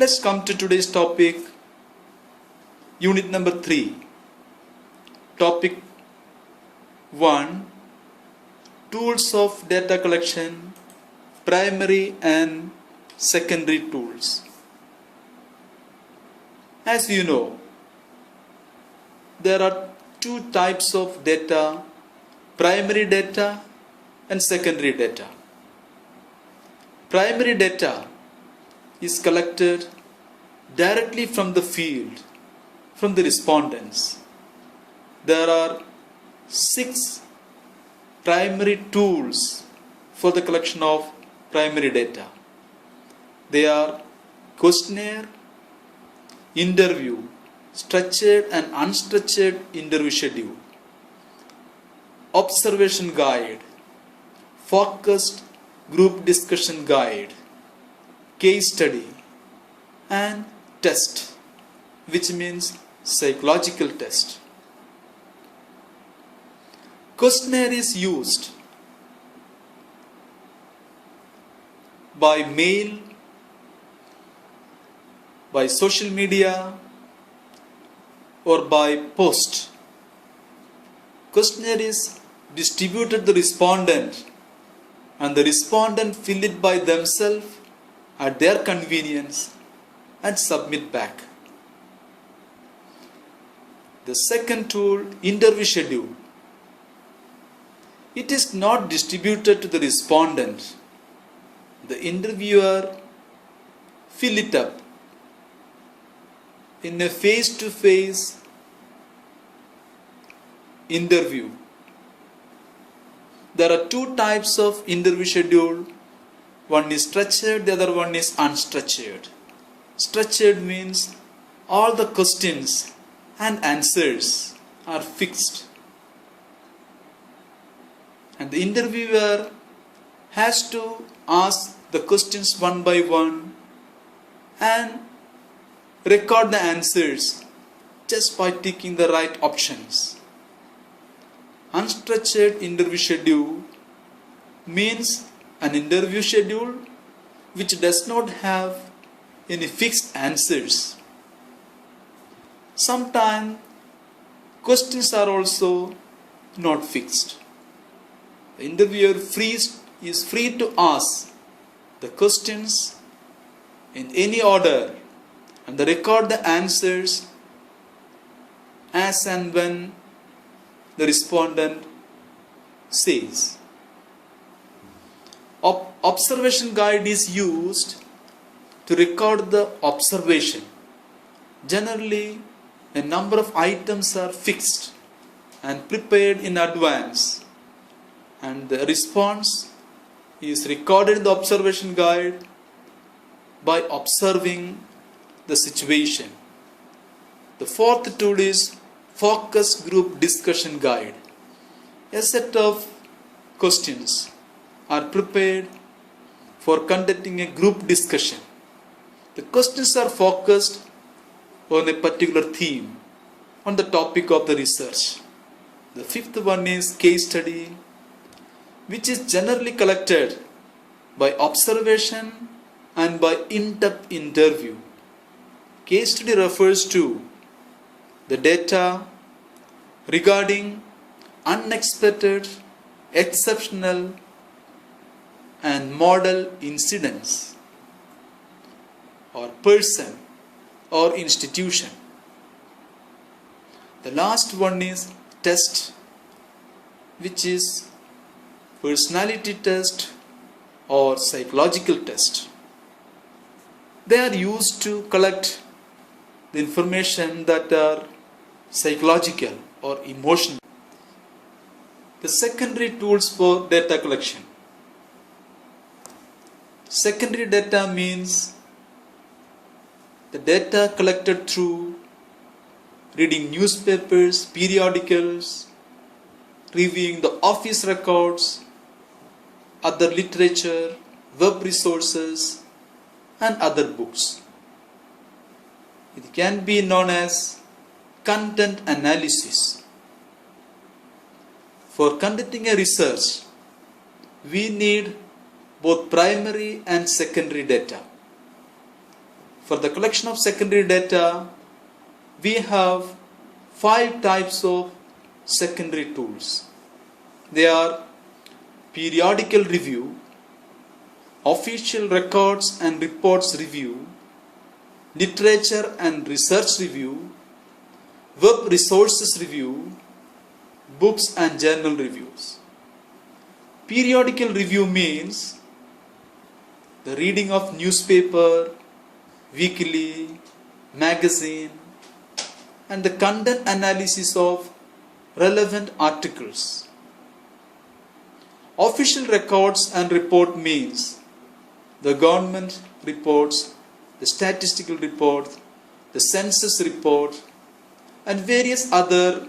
Let's come to today's topic, unit number 3. Topic 1. Tools of data collection, primary and secondary tools. As you know, there are two types of data, primary data and secondary data. Primary data is collected directly from the field, from the respondents. There are 6 primary tools for the collection of primary data. They are questionnaire, interview, structured and unstructured interview schedule, observation guide, focused group discussion guide, case study, and test, which means psychological test. Questionnaire is used by mail, by social media, or by post. Questionnaire is distributed to the respondent, and the respondent fill it by themselves at their convenience and submit back. The second tool, interview schedule. It is not distributed to the respondent. The interviewer fill it up in a face-to-face interview. There are 2 types of interview schedule. One is structured, the other one is unstructured. Structured means all the questions and answers are fixed, and the interviewer has to ask the questions one by one and record the answers just by ticking the right options. Unstructured interview schedule means an interview schedule which does not have any fixed answers. Sometimes questions are also not fixed. The interviewer is free to ask the questions in any order and record the answers as and when the respondent says. Observation guide is used to record the observation. Generally, a number of items are fixed and prepared in advance, and the response is recorded in the observation guide by observing the situation. The fourth tool is focus group discussion guide. A set of questions are prepared for conducting a group discussion. The questions are focused on a particular theme, on the topic of the research. The fifth one is case study, which is generally collected by observation and by in-depth interview. Case study refers to the data regarding unexpected, exceptional, and model incidents or person or institution. The last one is test, which is personality test or psychological test. They are used to collect the information that are psychological or emotional. The secondary tools for data collection. Secondary data means the data collected through reading newspapers, periodicals, reviewing the office records, other literature, web resources, and other books. It can be known as content analysis. For conducting a research, we need both primary and secondary data. For the collection of secondary data, we have 5 types of secondary tools. They are periodical review, official records and reports review, literature and research review, web resources review, books and journal reviews. Periodical review means the reading of newspaper, weekly, magazine, and the content analysis of relevant articles. Official records and report means the government reports, the statistical report, the census report, and various other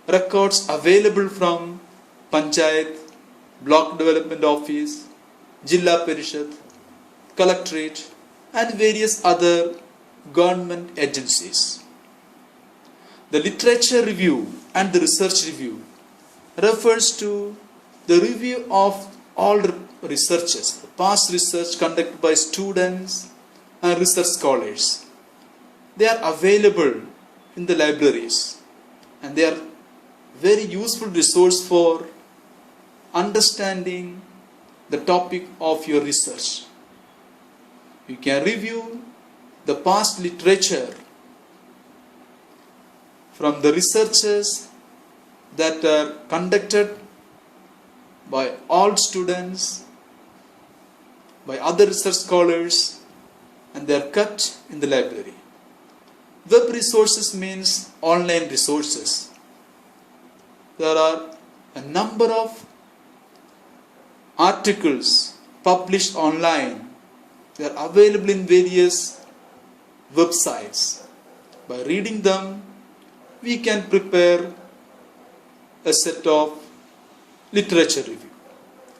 records available from Panchayat, Block Development Office, Jilla Parishad, Collectorate, and various other government agencies. The literature review and the research review refers to the review of all researches, past research conducted by students and research scholars. They are available in the libraries and they are very useful resource for understanding the topic of your research. You can review the past literature from the researches that are conducted by all students, by other research scholars, and they are kept in the library. Web resources means online resources. There are a number of articles published online. They are available in various websites. By reading them, we can prepare a set of literature review.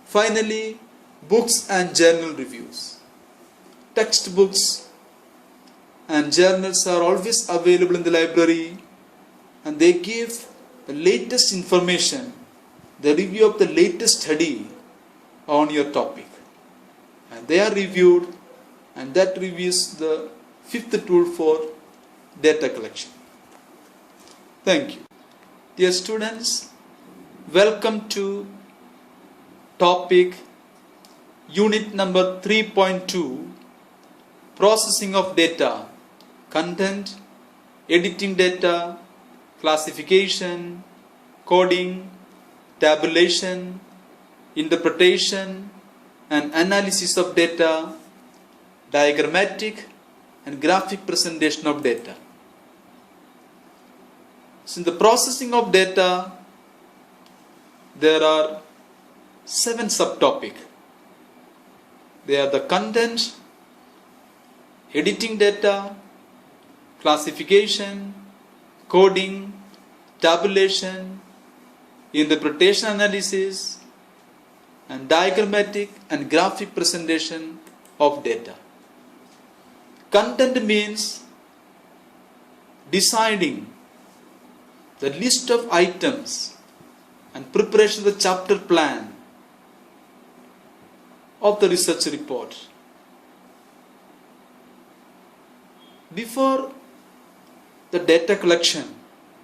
Finally, books and journal reviews. Textbooks and journals are always available in the library and they give the latest information, the review of the latest study on your topic. And they are reviewed and that reviews the 5th tool for data collection. Thank you. Dear students, welcome to topic unit number 3.2, processing of data, content, editing data, classification, coding, tabulation, interpretation and analysis of data, diagrammatic and graphic presentation of data. So in the processing of data, there are 7 subtopics. They are the content, editing data, classification, coding, tabulation, interpretation analysis, and diagrammatic and graphic presentation of data. Content means deciding the list of items and preparation of the chapter plan of the research report. Before the data collection,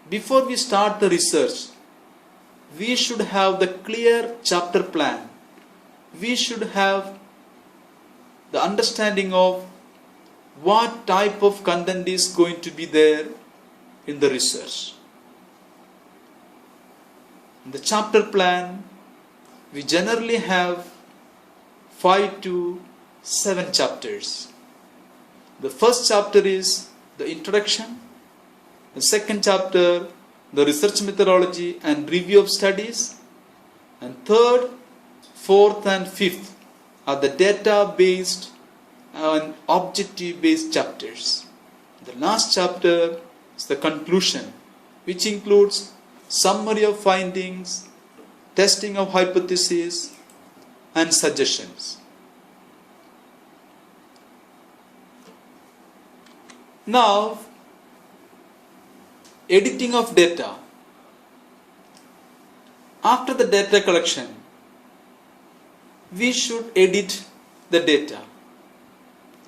before we start the research, we should have the clear chapter plan. We should have the understanding of what type of content is going to be there in the research. In the chapter plan, we generally have 5 to 7 chapters. The first chapter is the introduction. The second chapter, the research methodology and review of studies. And third, fourth and fifth are the data-based and objective-based chapters. The last chapter is the conclusion, which includes summary of findings, testing of hypotheses, and suggestions. Now, editing of data. After the data collection, we should edit the data.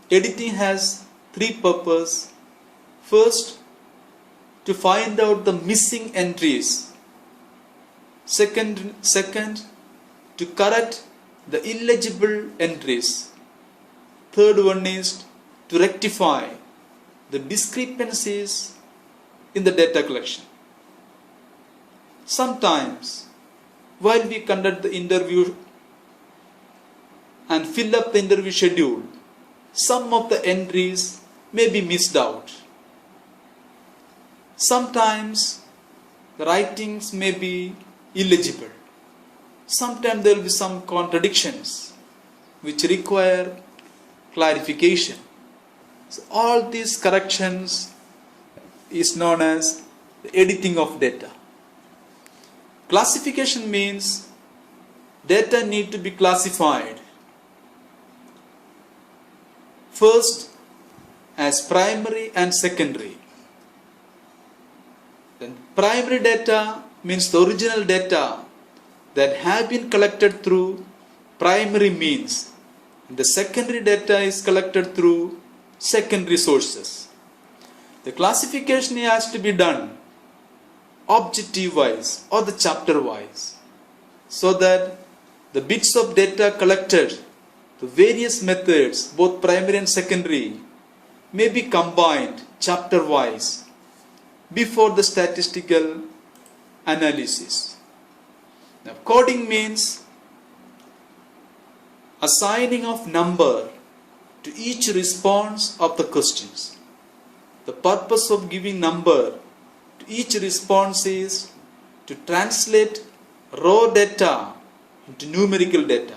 Editing has three purposes. First, to find out the missing entries. Second, to correct the illegible entries. Third one is to rectify the discrepancies in the data collection. Sometimes, while we conduct the interview and fill up the interview schedule, some of the entries may be missed out. Sometimes the writings may be illegible. Sometimes there will be some contradictions which require clarification. So all these corrections is known as the editing of data. Classification means data need to be classified. First, as primary and secondary. Then primary data means the original data that have been collected through primary means. And the secondary data is collected through secondary sources. The classification has to be done objective wise or the chapter wise, so that the bits of data collected through various methods, both primary and secondary, may be combined chapter wise before the statistical analysis. Now, coding means assigning of number to each response of the questions. The purpose of giving number to each response is to translate raw data into numerical data,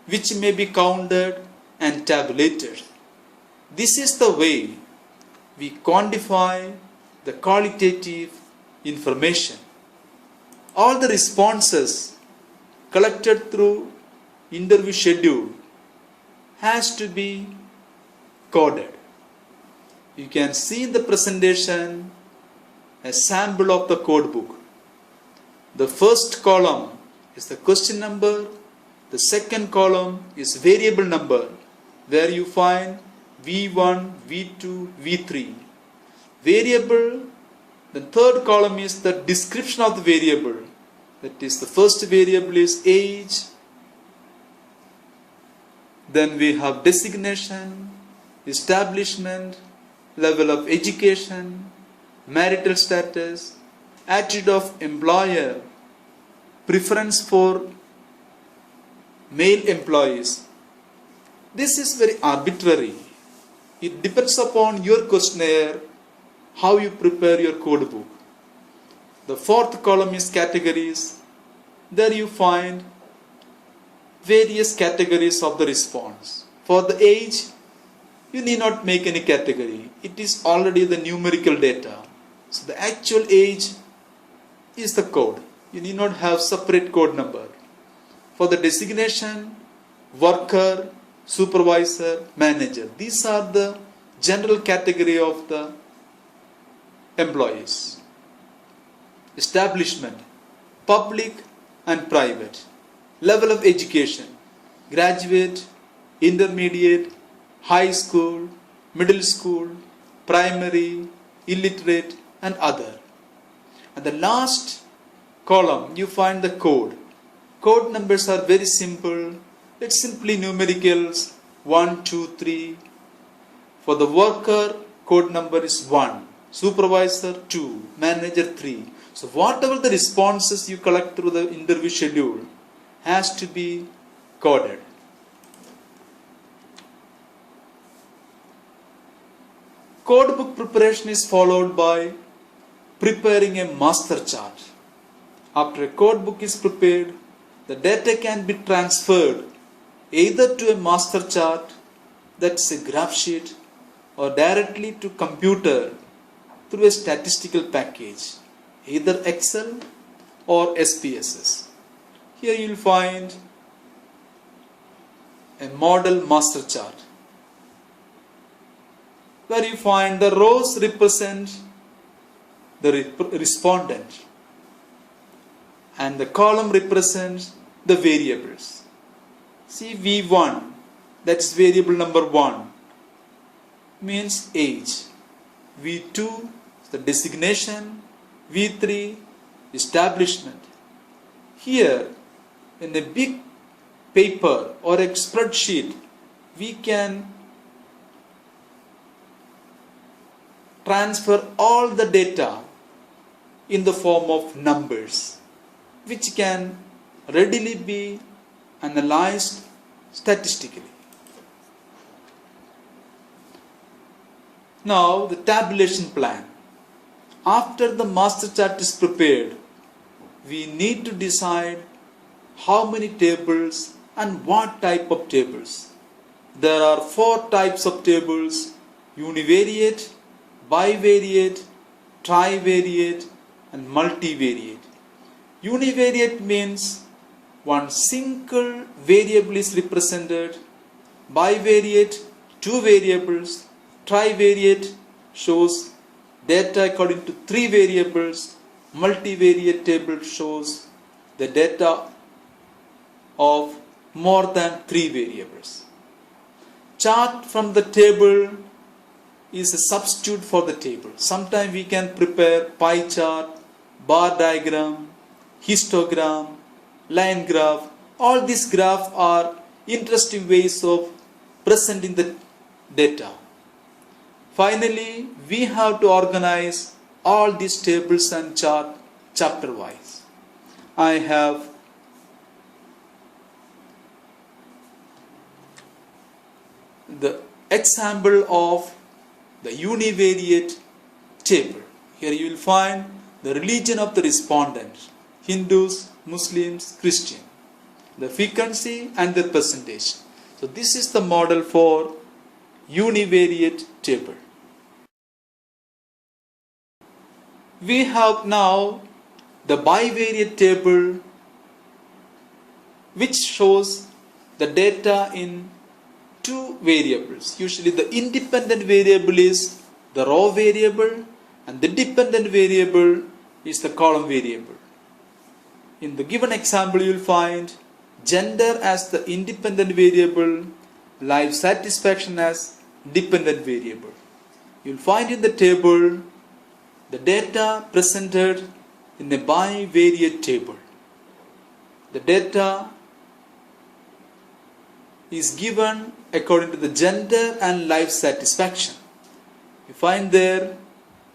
which may be counted and tabulated. This is the way we quantify the qualitative information. All the responses collected through interview schedule has to be coded. You can see in the presentation a sample of the code book. The first column is the question number. The second column is variable number, where you find V1, V2, V3. Variable, the third column is the description of the variable. That is, the first variable is age. Then we have designation, establishment, level of education, marital status, attitude of employer, preference for male employees. This is very arbitrary. It depends upon your questionnaire, how you prepare your code book. The fourth column is categories. There you find various categories of the response. For the age, you need not make any category. It is already the numerical data. So the actual age is the code. You need not have separate code number. For the designation, worker, supervisor, manager. These are the general category of the employees. Establishment, public and private. Level of education, graduate, intermediate, high school, middle school, primary, illiterate and other. And the last column you find the code. Code numbers are very simple. It's simply numericals 1, 2, 3. For the worker, code number is 1. Supervisor 2. Manager 3. So whatever the responses you collect through the interview schedule has to be coded. Code book preparation is followed by preparing a master chart. After a code book is prepared, the data can be transferred either to a master chart, that's a graph sheet, or directly to computer through a statistical package, either Excel or SPSS. Here you will find a model master chart, where you find the rows represent the respondent and the column represents the variables. See V1, that's variable number 1. means age. V2 is the designation. V3 establishment. Here in a big paper or a spreadsheet, we can transfer all the data in the form of numbers, which can readily be analyzed statistically. Now the tabulation plan. After the master chart is prepared, we need to decide how many tables and what type of tables. There are 4 types of tables: univariate, bivariate, trivariate and multivariate. Univariate means one single variable is represented. Bivariate, 2 variables. Trivariate shows data according to 3 variables. Multivariate table shows the data of more than 3 variables. Chart from the table is a substitute for the table. Sometimes we can prepare pie chart, bar diagram, histogram, line graph. All these graphs are interesting ways of presenting the data. Finally, we have to organize all these tables and chart chapter wise. I have the example of the univariate table. Here you will find the religion of the respondent: Hindus, Muslims, Christian, the frequency and the percentage. So this is the model for univariate table. We have now the bivariate table, which shows the data in 2 variables. Usually the independent variable is the row variable and the dependent variable is the column variable. In the given example, you will find gender as the independent variable, life satisfaction as dependent variable. You will find in the table the data presented in a bivariate table. The data is given according to the gender and life satisfaction. You find there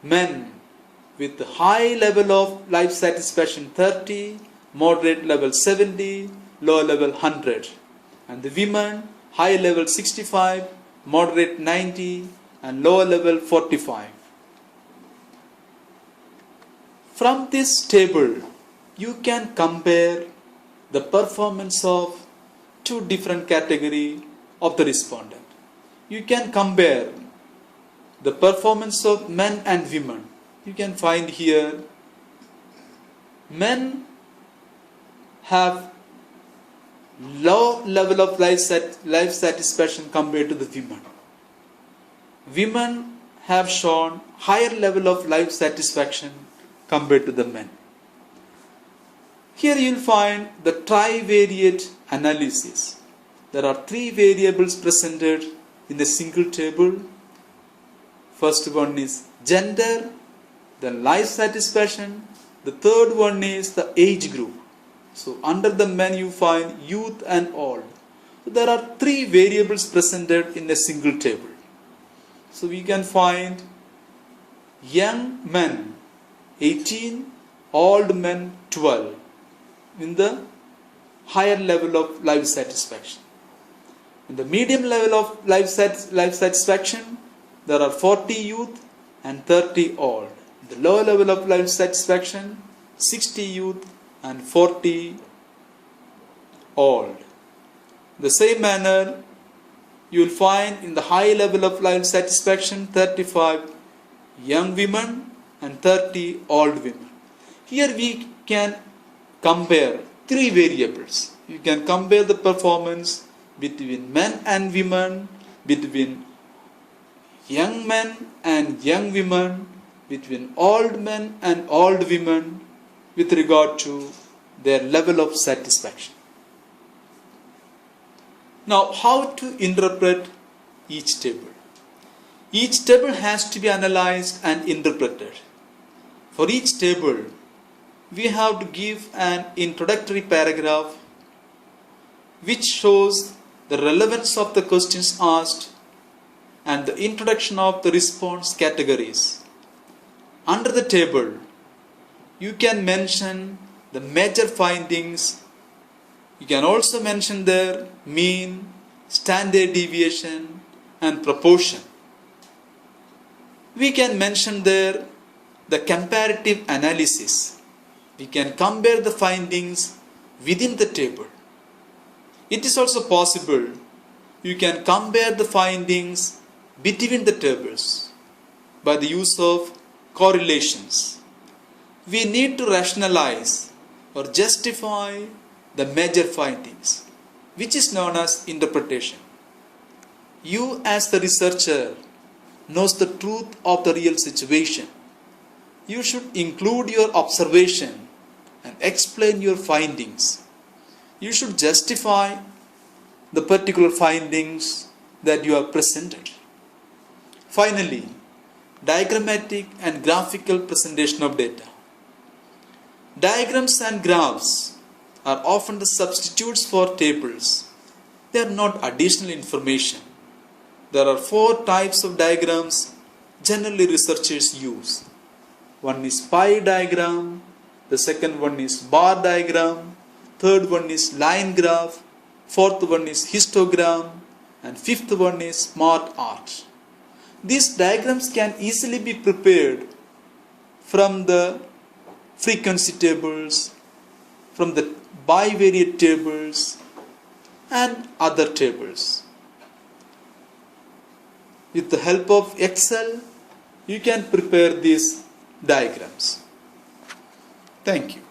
men with the high level of life satisfaction 30, moderate level 70, low level 100, and the women high level 65, moderate 90 and low level 45. From this table, you can compare the performance of 2 different categories of the respondent. You can compare the performance of men and women. You can find here men have low level of life satisfaction compared to the women. Women have shown higher level of life satisfaction compared to the men. Here you will find the trivariate analysis. There are 3 variables presented in a single table. First one is gender, then life satisfaction. The third one is the age group. So under the men you find youth and old. So there are 3 variables presented in a single table. So we can find young men 18, old men 12 in the higher level of life satisfaction. In the medium level of life satisfaction, there are 40 youth and 30 old. In the lower level of life satisfaction, 60 youth and 40 old. In the same manner, you will find in the high level of life satisfaction 35 young women and 30 old women. Here we can compare 3 variables. You can compare the performance between men and women, between young men and young women, between old men and old women with regard to their level of satisfaction. Now, how to interpret each table? Each table has to be analyzed and interpreted. For each table, we have to give an introductory paragraph which shows the relevance of the questions asked and the introduction of the response categories. Under the table, you can mention the major findings. You can also mention their mean, standard deviation, and proportion. We can mention there the comparative analysis. We can compare the findings within the table. It is also possible you can compare the findings between the tables by the use of correlations. We need to rationalize or justify the major findings, which is known as interpretation. You as the researcher knows the truth of the real situation. You should include your observation and explain your findings. You should justify the particular findings that you have presented. Finally, diagrammatic and graphical presentation of data. Diagrams and graphs are often the substitutes for tables. They are not additional information. There are 4 types of diagrams generally researchers use. One is pie diagram, the second one is bar diagram, third one is line graph, fourth one is histogram, and fifth one is smart art. These diagrams can easily be prepared from the frequency tables, from the bivariate tables, and other tables. With the help of Excel, you can prepare these diagrams. Thank you.